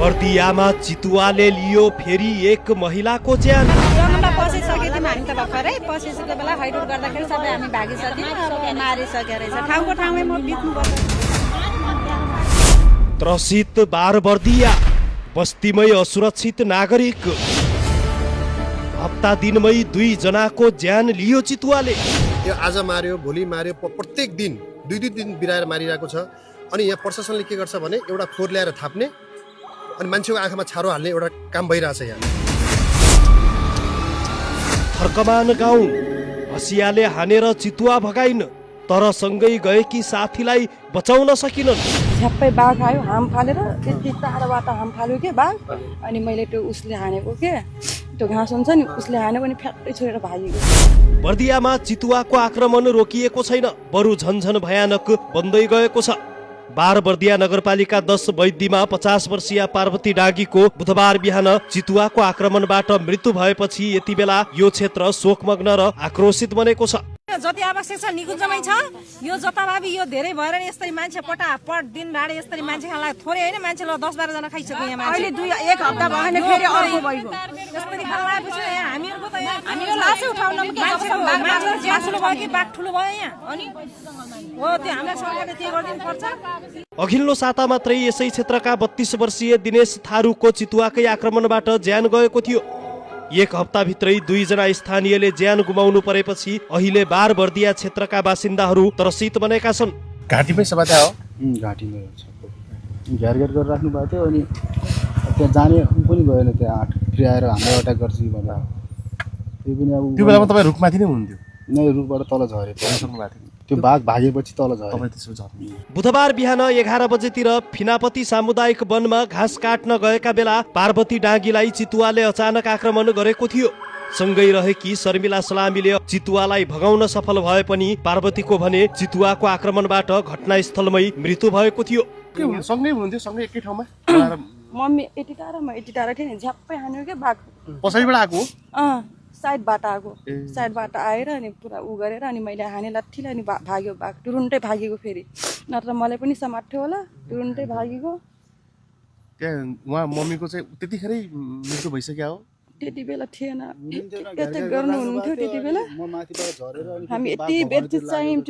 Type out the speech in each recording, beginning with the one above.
बर्दियामा चितुवाले लियो फेरि एक महिलाको ज्यान। जङ्गलमा पसिसकेको थियौँ हामी त भर्खरै पसिसकेको बेला हैडुट गर्दाखेरि सबै हामी भागिसक्यौँ, मारिसकेको रहेछ। ठाउँको ठाउँमै म बित्नुपर्छ। त्रसित बारबर्दिया, बस्तीमै असुरक्षित नागरिक। हप्ता दिनमै 2 जनाको ज्यान लियो चितुवाले। यो आज मार्यो, भोलि मार्यो, प्रत्येक दिन 2-2 दिन बिराएर मारिरहेको छ। अनि यहाँ प्रशासनले के गर्छ भने एउटा खोर ल्याएर थाप्ने अनि मान्छेको आँखामा छारो हाल्ने एउटा काम भइरहेछ यहाँ। थर्कमान गाउँ हसियाले हानेर चितुवा भगाइन्, तर सँगै गएकी साथीलाई बचाउन सकिनन्। झ्याप्पै बाघ आयो, हाम फालेर त्यति टाढोबाट हाम फाल्यो के बाघ। अनि मैले त्यो उसले हानेको के त्यो घाँस हुन्छ नि, उसले हानेको नि फ्याट्टै छोडेर भागेको। बर्दियामा चितुवाको आक्रमण रोकिएको छैन, बरु झन्झन भयानक बन्दै गएको छ। बारबर्दिया नगरपालिका 10 वैद्यमा 50 वर्षीय पार्वती डागीको बुधबार बिहान चितुवाको आक्रमणबाट मृत्यु भएपछि यति बेला यो क्षेत्र शोकमग्न र आक्रोशित बनेको छ। जति आवश्यक छ निकुञ्जमै छ। यो जताभावी यो धेरै भएर यसरी मान्छे पटापट दिन राडे यसरी मान्छे खानलाई थोरै होइन, मान्छे ल 10-12 जना खाइसक्यो यहाँ मान्छे। अहिले 1 हप्ता भयो भने फेरि अर्को भइगयो। यसरी खानलाएपछि यहाँ हामीहरुको त यहाँ हामी यो लासै उठाउन मान्छे ज्यान ठुलो भयो कि बाघ ठुलो भयो यहाँ। अनि हो त्यो हामीलाई सरकारले त्यो गरिदिनु पर्छ। अघिल्लो साता मात्रै यसै क्षेत्रका 32 वर्षीय दिनेश थारूको चितुवाकै आक्रमणबाट ज्यान गएको थियो। 1 हप्ताभित्रै 2 जना स्थानीयले ज्यान गुमाउनु परेपछि अहिले बारबर्दिया क्षेत्रका बासिन्दाहरू त्रसित बनेका छन्। घाँटीमै सबाता हो, घाँटीमै घेर गरेर राख्नु भएको थियो। अनि त्यहाँ जाने पनि गएन, त्यहाँ फेरि आएर हामीलाई अट्याक गर्छ कि भन्दा त्यही पनि अब त्यो बेलामा तपाईँ रुखमाथि नै हुनुहुन्थ्यो? नै रुखबाट तल झरे सक्नु भएको थियो। त्यो बाघ भागेपछि तल झरे। बुधबार बिहान 11 बजेतिर फिनापति सामुदायिक वनमा घाँस काट्न गएका बेला पार्वती डाँगीलाई चितुवाले अचानक आक्रमण गरेको थियो। सँगै रहेकी शर्मिला सलामीले चितुवालाई भगाउन सफल भए पनि पार्वतीको भने चितुवाको आक्रमणबाट घटनास्थलमै मृत्यु भएको थियो। सँगै हुनुहुन्थ्यो, सँगै एकै ठाउँमा? मम्मी यति टाढा म यति टाढा थिएँ नि, झ्याप्पै हान्यो क्या बाघ। पछाडिबाट आएको? साइडबाट आएको, साइडबाट आएर अनि पुरा उ गरेर अनि मैले हाने लाठीलाई अनि भाग्यो बाघ। तुरुन्तै भागेको फेरि, नत्र मलाई पनि समात्थ्यो होला। तुरुन्तै भागेको। त्यहाँ उहाँ मम्मीको चाहिँ त्यतिखेरै मृत्यु भइसक्यो हो? त्यति बेला थिएन, यता गर्नु हुनुहुन्थ्यो त्यति बेला। हामी यति बेर चिच्चायौँ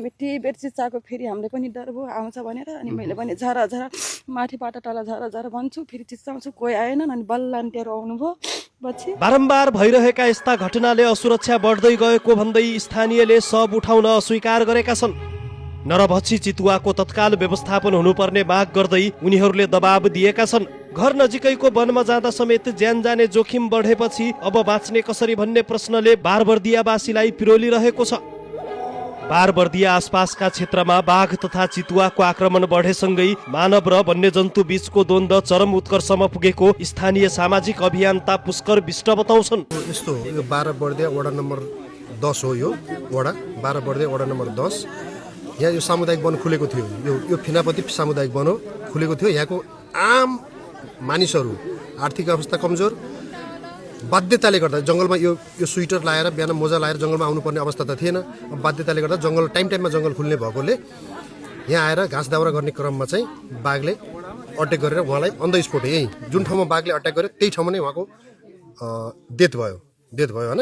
यति बेर चिच्चाएको, फेरि हामीले पनि डर भयो आउँछ भनेर। अनि मैले भने झर माथिबाट तल झर भन्छु, फेरि चिच्चाउँछु, कोही आएनन्। अनि बल्ल अन्त्यहरू आउनुभयो पछि। बारम्बार भइरहेका यस्ता घटनाले असुरक्षा बढ्दै गएको भन्दै स्थानीयले शव उठाउन अस्वीकार गरेका छन्। नरभक्षी चितुवाको तत्काल व्यवस्थापन हुनुपर्ने माग गर्दै उनीहरूले दबाब दिएका छन्। घर नजिकैको वनमा जाँदा समेत ज्यान जाने जोखिम बढेपछि अब बाँच्ने कसरी भन्ने प्रश्नले बारबर्दियावासीलाई पिरोलिरहेको छ। बारबर्दिया आसपासका क्षेत्रमा बाघ तथा चितुवाको आक्रमण बढेसँगै मानव र वन्यजन्तु बीचको द्वन्द्व चरम उत्कर्षमा पुगेको स्थानीय सामाजिक अभियन्ता पुष्कर विष्ट बताउँछन्। यस्तो यो बारबर्दिया वडा नम्बर 10 हो। यो वडा बारबर्दिया वडा नम्बर 10। यहाँ यो सामुदायिक वन खुलेको थियो। यो फिनापति सामुदायिक वन हो, खुलेको थियो। यहाँको आम मानिसहरू आर्थिक अवस्था कमजोर, बाध्यताले गर्दा जङ्गलमा यो स्वेटर लाएर बिहान मोजा लाएर जङ्गलमा आउनुपर्ने अवस्था त थिएन। अब बाध्यताले गर्दा जङ्गल टाइममा जङ्गल खुल्ने भएकोले यहाँ आएर घाँस दाउरा गर्ने क्रममा चाहिँ बाघले अट्याक गरेर उहाँलाई अन द स्पोट यहीँ जुन ठाउँमा बाघले अट्याक गर्यो त्यही ठाउँमा नै उहाँको डेथ भयो होइन।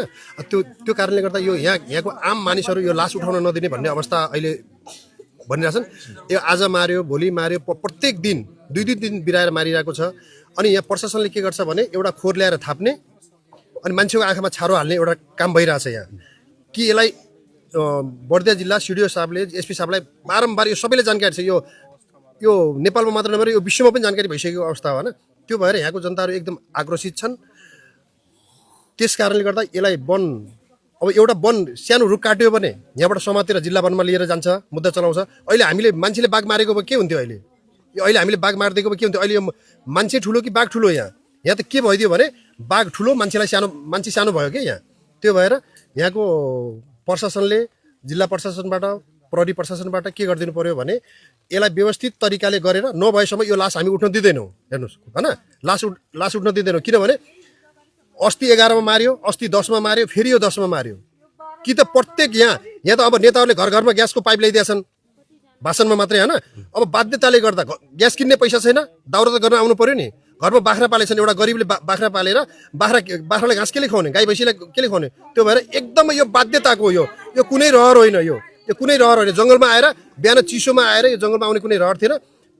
त्यो कारणले गर्दा यो यहाँको आम मानिसहरू यो लास उठाउन नदिने भन्ने अवस्था अहिले भनिरहेछन्। यो आज मार्यो, भोलि मार्यो, प्रत्येक दिन 2-2 दिन बिराएर मारिरहेको छ। अनि यहाँ प्रशासनले के गर्छ भने एउटा खोर ल्याएर थाप्ने अनि मान्छेको आँखामा छारो हाल्ने एउटा काम भइरहेछ यहाँ। कि यसलाई बर्दिया जिल्ला सिडिओ साहबले, एसपी साहबलाई बारम्बार यो सबैले जानकारी छ। यो नेपालमा मात्र नभएर यो विश्वमा पनि जानकारी भइसकेको अवस्था हो होइन। त्यो भएर यहाँको जनताहरू एकदम आक्रोशित छन्। त्यस कारणले गर्दा यसलाई अब एउटा वन सानो रुख काट्यो भने यहाँबाट समातेर जिल्ला वनमा लिएर जान्छ, मुद्दा चलाउँछ। अहिले हामीले मान्छेले बाघ मारेको भए के हुन्थ्यो? अहिले हामीले बाघ मारिदिएको भए के हुन्थ्यो? अहिले यो मान्छे ठुलो कि बाघ ठुलो? यहाँ त के भइदियो भने बाघ ठुलो, मान्छे सानो भयो क्या यहाँ। त्यो भएर यहाँको प्रशासनले, जिल्ला प्रशासनबाट, प्रहरी प्रशासनबाट के गरिदिनु पर्यो भने यसलाई व्यवस्थित तरिकाले गरेर नभएसम्म यो लास हामी उठ्न दिँदैनौँ। हेर्नुहोस् होइन, लास उठ्न दिँदैनौँ। किनभने अस्ति 11 मा मार्यो, अस्ति 10 मा मार्यो, फेरि यो 10 मा मार्यो। कि त प्रत्येक यहाँ त अब नेताहरूले घर घरमा ग्यासको पाइप ल्याइदिएछन्, भाषणमा मात्रै होइन। अब बाध्यताले गर्दा ग्यास किन्ने पैसा छैन, दाउरा त गर्न आउनु पर्यो नि। घरमा बाख्रा पालेको छैन, एउटा गरिबले बाख्रा पालेर बाख्रालाई घाँस केले खुवाउने, गाई भैँसीलाई केले खुवाउने? त्यो भएर एकदमै यो बाध्यताको यो कुनै रहर होइन, यो कुनै रहर होइन। जङ्गलमा आएर बिहान चिसोमा आएर यो जङ्गलमा आउने कुनै रहर थिएन।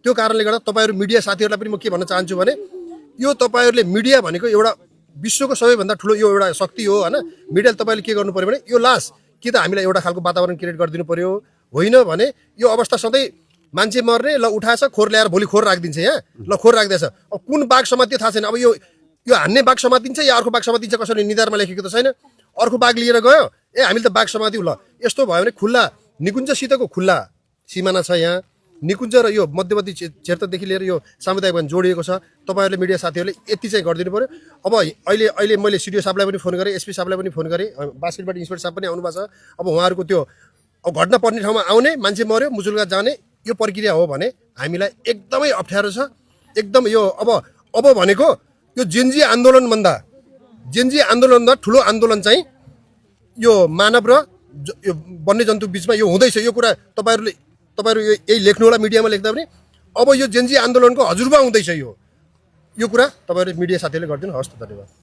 त्यो कारणले गर्दा तपाईँहरू मिडिया साथीहरूलाई पनि म के भन्न चाहन्छु भने यो तपाईँहरूले मिडिया भनेको एउटा विश्वको सबैभन्दा ठुलो यो एउटा शक्ति हो होइन। मिडियाले तपाईँले के गर्नु पर्यो भने यो लास्ट कि त हामीलाई एउटा खालको वातावरण क्रिएट गरिदिनु पर्यो, होइन भने यो अवस्था सधैँ मान्छे मर्ने, ल उठाएछ खोर ल्याएर भोलि खोर राखिदिन्छ यहाँ, ल खोर राख्दैछ। अब कुन बाघ समातियो थाहा छैन। अब यो हान्ने बाघ समातिन्छ या अर्को बाघ समातिन्छ कसरी निधारमा लेखेको त छैन। अर्को बाघ लिएर गयो, हामीले त बाघ समात्यौँ। ल यस्तो भयो भने खुल्ला निकुञ्जसितको खुल्ला सिमाना छ यहाँ। निकुञ्ज र यो मध्यवर्ती क्षेत्रदेखि लिएर यो सामुदायिक वन जोडिएको छ। तपाईँहरूले मिडिया साथीहरूले यति चाहिँ गरिदिनु पर्यो। अब अहिले मैले सिडिओ साहबलाई पनि फोन गरेँ, एसपी साहबलाई पनि फोन गरेँ, बास्केटबाट इन्सपेक्टर साहब पनि आउनुभएको छ। अब उहाँहरूको त्यो घटना पर्ने ठाउँमा आउने, मान्छे मऱ्यो मुजुल्का जाने यो प्रक्रिया हो भने हामीलाई एकदमै अप्ठ्यारो छ। एकदम यो अब भनेको यो जेनजी आन्दोलनभन्दा ठुलो आन्दोलन चाहिँ यो मानव र यो वन्यजन्तु बिचमा यो हुँदैछ। यो कुरा तपाईँहरू यही लेख्नु होला मिडियामा लेख्दा पनि। अब यो जेनजी आन्दोलनको हजुरबा हुँदैछ यो कुरा तपाईँहरूले मिडिया साथीहरूले गरिदिनु। हवस् त, धन्यवाद।